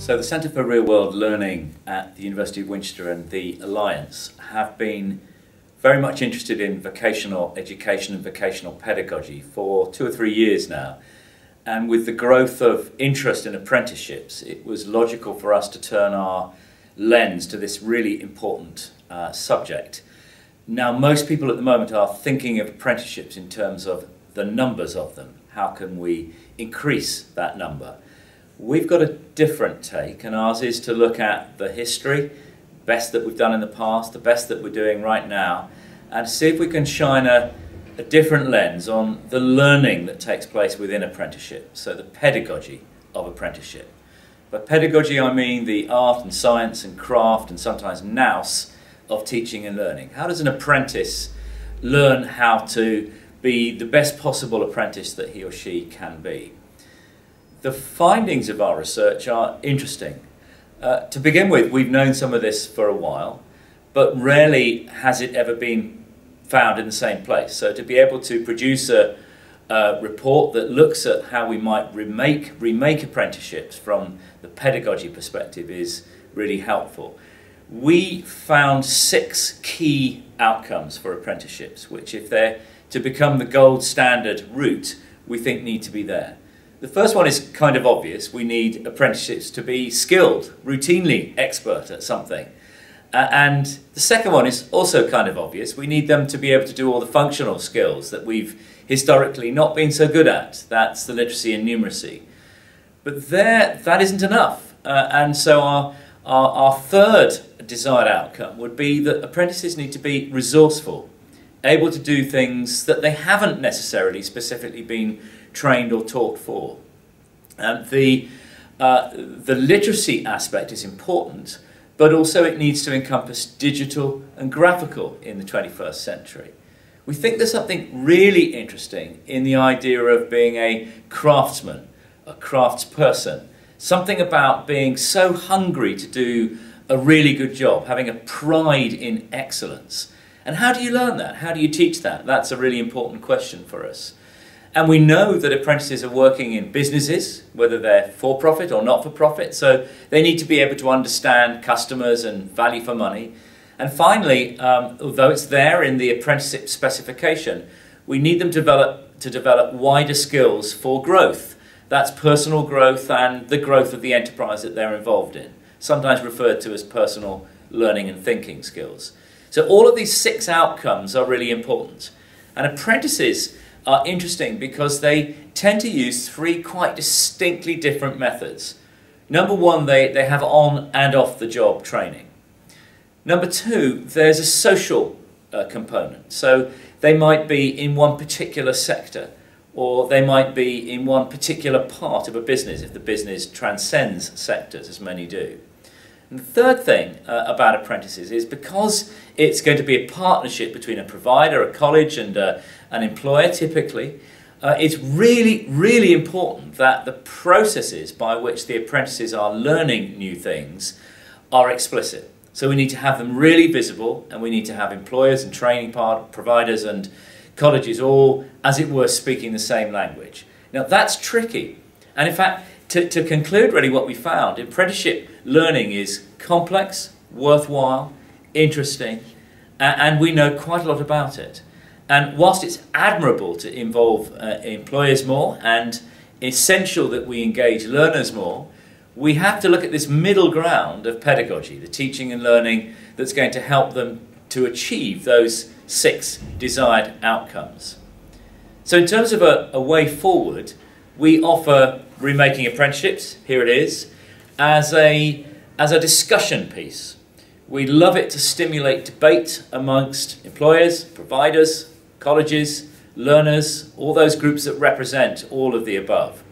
So the Centre for Real World Learning at the University of Winchester and the Alliance have been very much interested in vocational education and vocational pedagogy for 2 or 3 years now. And with the growth of interest in apprenticeships, it was logical for us to turn our lens to this really important subject. Now, most people at the moment are thinking of apprenticeships in terms of the numbers of them. How can we increase that number? We've got a different take, and ours is to look at the history, best that we've done in the past, the best that we're doing right now, and see if we can shine a different lens on the learning that takes place within apprenticeship, so the pedagogy of apprenticeship. By pedagogy I mean the art and science and craft and sometimes nous of teaching and learning. How does an apprentice learn how to be the best possible apprentice that he or she can be? The findings of our research are interesting. To begin with, we've known some of this for a while, but rarely has it ever been found in the same place. So to be able to produce a report that looks at how we might remake apprenticeships from the pedagogy perspective is really helpful. We found 6 key outcomes for apprenticeships, which if they're to become the gold standard route, we think need to be there. The first one is kind of obvious. We need apprenticeships to be skilled, routinely expert at something. And the second one is also kind of obvious. We need them to be able to do all the functional skills that we've historically not been so good at. That's the literacy and numeracy. But that isn't enough. And so our third desired outcome would be that apprentices need to be resourceful, able to do things that they haven't necessarily specifically been trained or taught for. And the literacy aspect is important, but also it needs to encompass digital and graphical in the 21st century. We think there's something really interesting in the idea of being a craftsman, a craftsperson, something about being so hungry to do a really good job, having a pride in excellence. And how do you learn that? How do you teach that? That's a really important question for us. And we know that apprentices are working in businesses, whether they're for-profit or not-for-profit, so they need to be able to understand customers and value for money. And finally, although it's there in the apprenticeship specification, we need them to develop wider skills for growth. That's personal growth and the growth of the enterprise that they're involved in, sometimes referred to as personal learning and thinking skills. So all of these 6 outcomes are really important. And apprentices are interesting because they tend to use 3 quite distinctly different methods. Number 1, they have on and off the job training. Number 2, there's a social component. So they might be in one particular sector, or they might be in one particular part of a business if the business transcends sectors, as many do. And the third thing about apprentices is because it's going to be a partnership between a provider, a college and an employer typically, it's really, really important that the processes by which the apprentices are learning new things are explicit. So we need to have them really visible, and we need to have employers and training providers and colleges all, as it were, speaking the same language. Now that's tricky, and in fact, to conclude really what we found, apprenticeship learning is complex, worthwhile, interesting, and we know quite a lot about it. And whilst it's admirable to involve employers more and essential that we engage learners more, we have to look at this middle ground of pedagogy, the teaching and learning that's going to help them to achieve those 6 desired outcomes. So in terms of a way forward, we offer Remaking Apprenticeships, here it is, as a discussion piece. We love it to stimulate debate amongst employers, providers, colleges, learners, all those groups that represent all of the above.